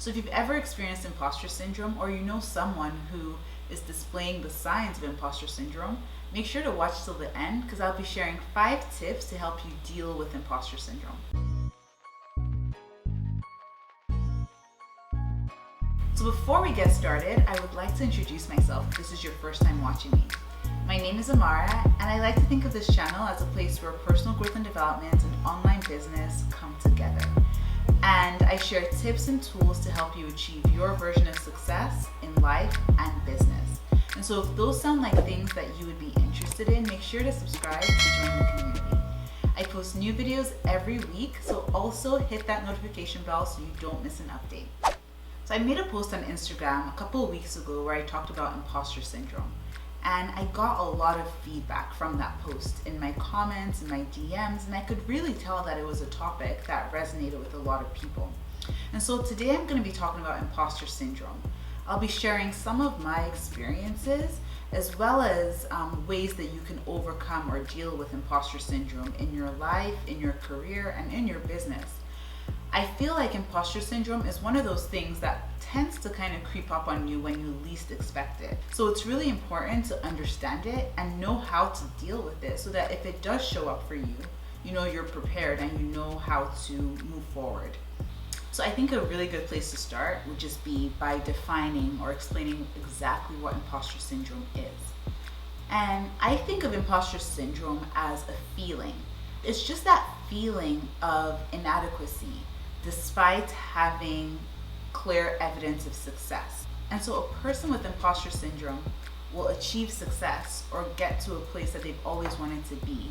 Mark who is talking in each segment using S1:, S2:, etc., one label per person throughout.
S1: So if you've ever experienced imposter syndrome, or you know someone who is displaying the signs of imposter syndrome, make sure to watch till the end because I'll be sharing 5 tips to help you deal with imposter syndrome. So before we get started, I would like to introduce myself if this is your first time watching me. My name is Amara, and I like to think of this channel as a place where personal growth and development and online business come together. And I share tips and tools to help you achieve your version of success in life and business. And so if those sound like things that you would be interested in, make sure to subscribe to join the community. I post new videos every week, so also hit that notification bell so you don't miss an update. So I made a post on Instagram a couple of weeks ago where I talked about imposter syndrome. And I got a lot of feedback from that post in my comments and my DMs, and I could really tell that it was a topic that resonated with a lot of people. And so today I'm going to be talking about imposter syndrome. I'll be sharing some of my experiences as well as ways that you can overcome or deal with imposter syndrome in your life, in your career, and in your business. I feel like imposter syndrome is one of those things that tends to kind of creep up on you when you least expect it. So it's really important to understand it and know how to deal with it so that if it does show up for you, you know you're prepared and you know how to move forward. So I think a really good place to start would just be by defining or explaining exactly what imposter syndrome is. And I think of imposter syndrome as a feeling. It's just that feeling of inadequacy despite having clear evidence of success. And so a person with imposter syndrome will achieve success or get to a place that they've always wanted to be.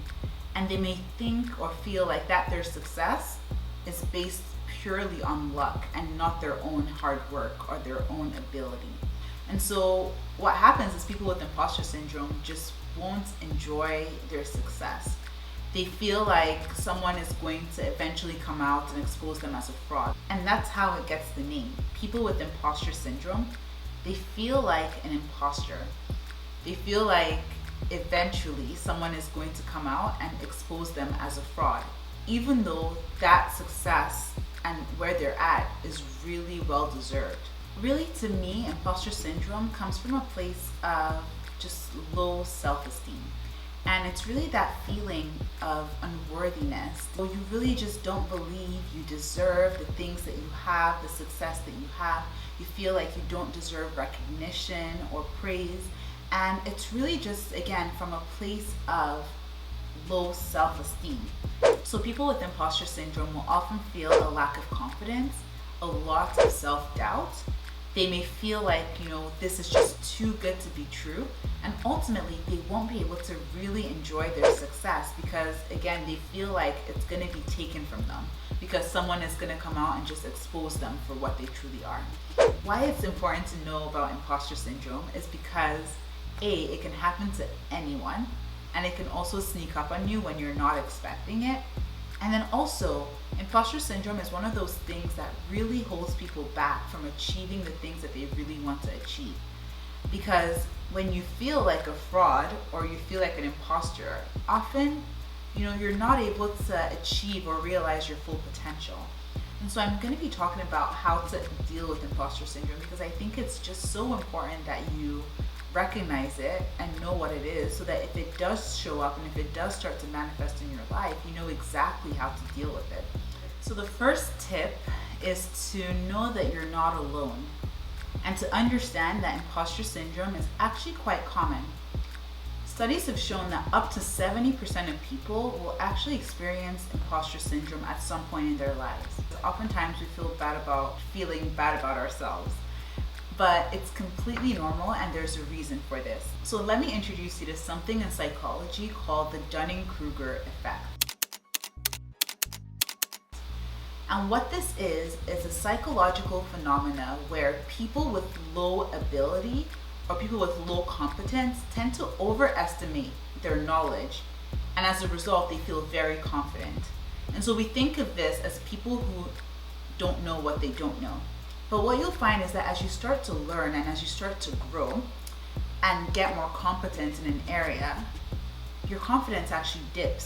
S1: And they may think or feel like that their success is based purely on luck and not their own hard work or their own ability. And so what happens is people with imposter syndrome just won't enjoy their success. They feel like someone is going to eventually come out and expose them as a fraud. And that's how it gets the name. People with imposter syndrome, they feel like an imposter. They feel like eventually someone is going to come out and expose them as a fraud, even though that success and where they're at is really well deserved. Really, to me, imposter syndrome comes from a place of just low self-esteem. And it's really that feeling of unworthiness. So you really just don't believe you deserve the things that you have, the success that you have. You feel like you don't deserve recognition or praise. And it's really just, again, from a place of low self-esteem. So people with imposter syndrome will often feel a lack of confidence, a lot of self-doubt. They may feel like, this is just too good to be true. And ultimately, they won't be able to really enjoy their success because, again, they feel like it's going to be taken from them because someone is going to come out and just expose them for what they truly are. Why it's important to know about imposter syndrome is because, A, it can happen to anyone, and it can also sneak up on you when you're not expecting it. And then also, imposter syndrome is one of those things that really holds people back from achieving the things that they really want to achieve. Because when you feel like a fraud or you feel like an imposter, often, you're not able to achieve or realize your full potential. And so I'm going to be talking about how to deal with imposter syndrome because I think it's just so important that you recognize it and know what it is so that if it does show up and if it does start to manifest in your life, you know exactly how to deal with it. So the first tip is to know that you're not alone and to understand that imposter syndrome is actually quite common. Studies have shown that up to 70% of people will actually experience imposter syndrome at some point in their lives. Oftentimes we feeling bad about ourselves. But it's completely normal and there's a reason for this. So let me introduce you to something in psychology called the Dunning-Kruger effect. And what this is a psychological phenomena where people with low ability or people with low competence tend to overestimate their knowledge, and as a result they feel very confident. And so we think of this as people who don't know what they don't know. But what you'll find is that as you start to learn and as you start to grow and get more competent in an area, your confidence actually dips.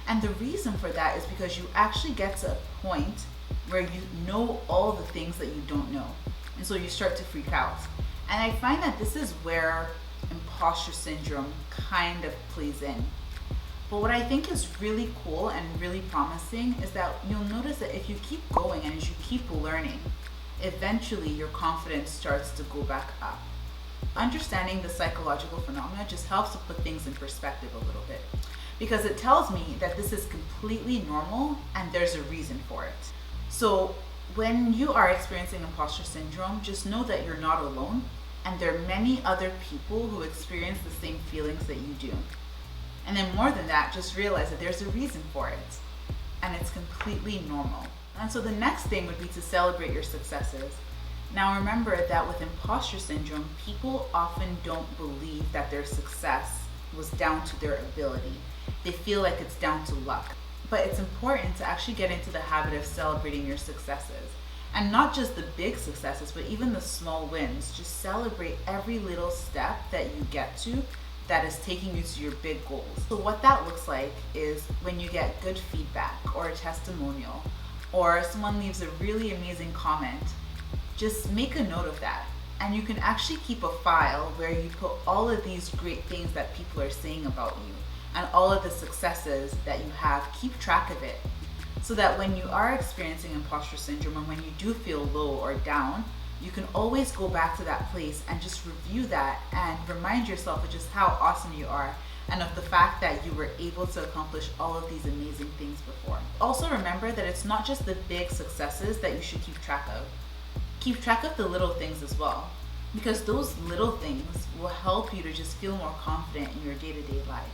S1: And the reason for that is because you actually get to a point where you know all the things that you don't know. And so you start to freak out. And I find that this is where imposter syndrome kind of plays in. But what I think is really cool and really promising is that you'll notice that if you keep going and as you keep learning, eventually your confidence starts to go back up. Understanding the psychological phenomena just helps to put things in perspective a little bit, because it tells me that this is completely normal and there's a reason for it. So when you are experiencing imposter syndrome, just know that you're not alone, and there are many other people who experience the same feelings that you do. And then more than that, just realize that there's a reason for it, and it's completely normal. And so the next thing would be to celebrate your successes. Now remember that with imposter syndrome, people often don't believe that their success was down to their ability. They feel like it's down to luck. But it's important to actually get into the habit of celebrating your successes. And not just the big successes, but even the small wins. Just celebrate every little step that you get to that is taking you to your big goals. So what that looks like is when you get good feedback or a testimonial, or someone leaves a really amazing comment, just make a note of that. And you can actually keep a file where you put all of these great things that people are saying about you and all of the successes that you have. Keep track of it so that when you are experiencing imposter syndrome and when you do feel low or down, you can always go back to that place and just review that and remind yourself of just how awesome you are and of the fact that you were able to accomplish all of these amazing things before. Also remember that it's not just the big successes that you should keep track of. Keep track of the little things as well, because those little things will help you to just feel more confident in your day-to-day life.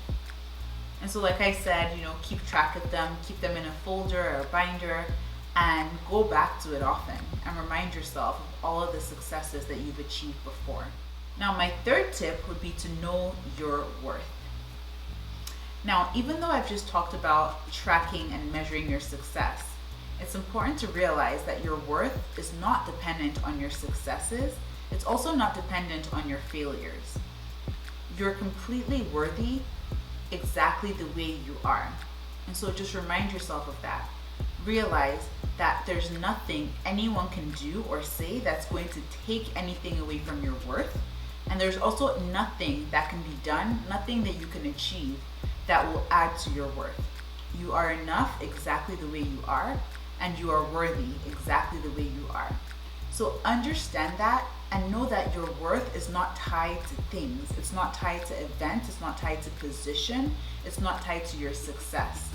S1: And so like I said, keep track of them, keep them in a folder or a binder, and go back to it often and remind yourself of all of the successes that you've achieved before. Now, my third tip would be to know your worth. Now, even though I've just talked about tracking and measuring your success, it's important to realize that your worth is not dependent on your successes. It's also not dependent on your failures. You're completely worthy exactly the way you are. And so just remind yourself of that. Realize that there's nothing anyone can do or say that's going to take anything away from your worth. And there's also nothing that can be done, nothing that you can achieve that will add to your worth. You are enough exactly the way you are, and you are worthy exactly the way you are. So understand that and know that your worth is not tied to things. It's not tied to events. It's not tied to position. It's not tied to your success.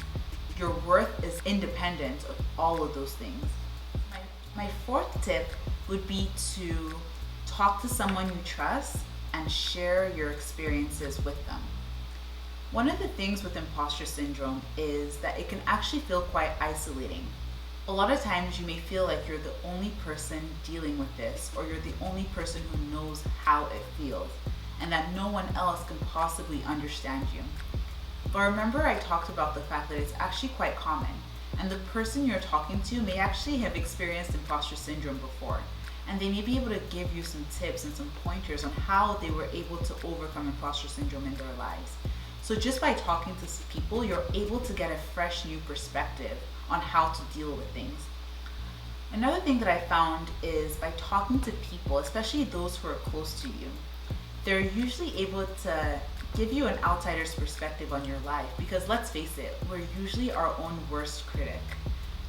S1: Your worth is independent of all of those things. My fourth tip would be to talk to someone you trust and share your experiences with them. One of the things with imposter syndrome is that it can actually feel quite isolating. A lot of times you may feel like you're the only person dealing with this, or you're the only person who knows how it feels, and that no one else can possibly understand you. But remember, I talked about the fact that it's actually quite common, and the person you're talking to may actually have experienced imposter syndrome before, and they may be able to give you some tips and some pointers on how they were able to overcome imposter syndrome in their lives. So just by talking to people, you're able to get a fresh new perspective on how to deal with things. Another thing that I found is by talking to people, especially those who are close to you, they're usually able to give you an outsider's perspective on your life, because let's face it, we're usually our own worst critic.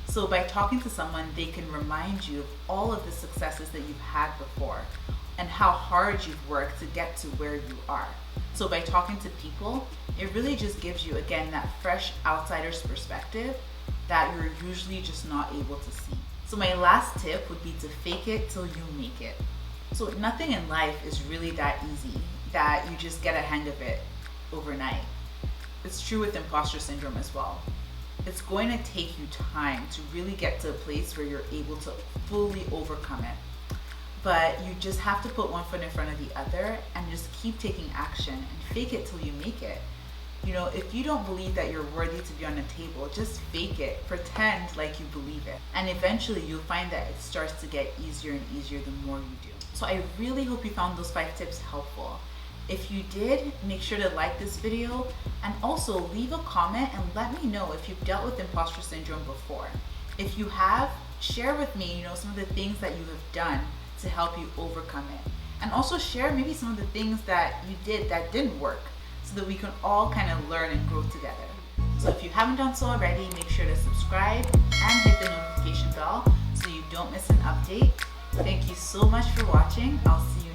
S1: So by talking to someone, they can remind you of all of the successes that you've had before and how hard you've worked to get to where you are. So by talking to people, it really just gives you, again, that fresh outsider's perspective that you're usually just not able to see. So my last tip would be to fake it till you make it. So nothing in life is really that easy that you just get a hang of it overnight. It's true with imposter syndrome as well. It's going to take you time to really get to a place where you're able to fully overcome it. But you just have to put one foot in front of the other and just keep taking action and fake it till you make it. If you don't believe that you're worthy to be on a table, just fake it. Pretend like you believe it. And eventually you'll find that it starts to get easier and easier the more you do. So I really hope you found those 5 tips helpful. If you did, make sure to like this video and also leave a comment and let me know if you've dealt with imposter syndrome before. If you have, share with me, some of the things that you have done to help you overcome it. And also share maybe some of the things that you did that didn't work so that we can all kind of learn and grow together. So if you haven't done so already, make sure to subscribe and hit the notification bell so you don't miss an update. Thank you so much for watching. I'll see you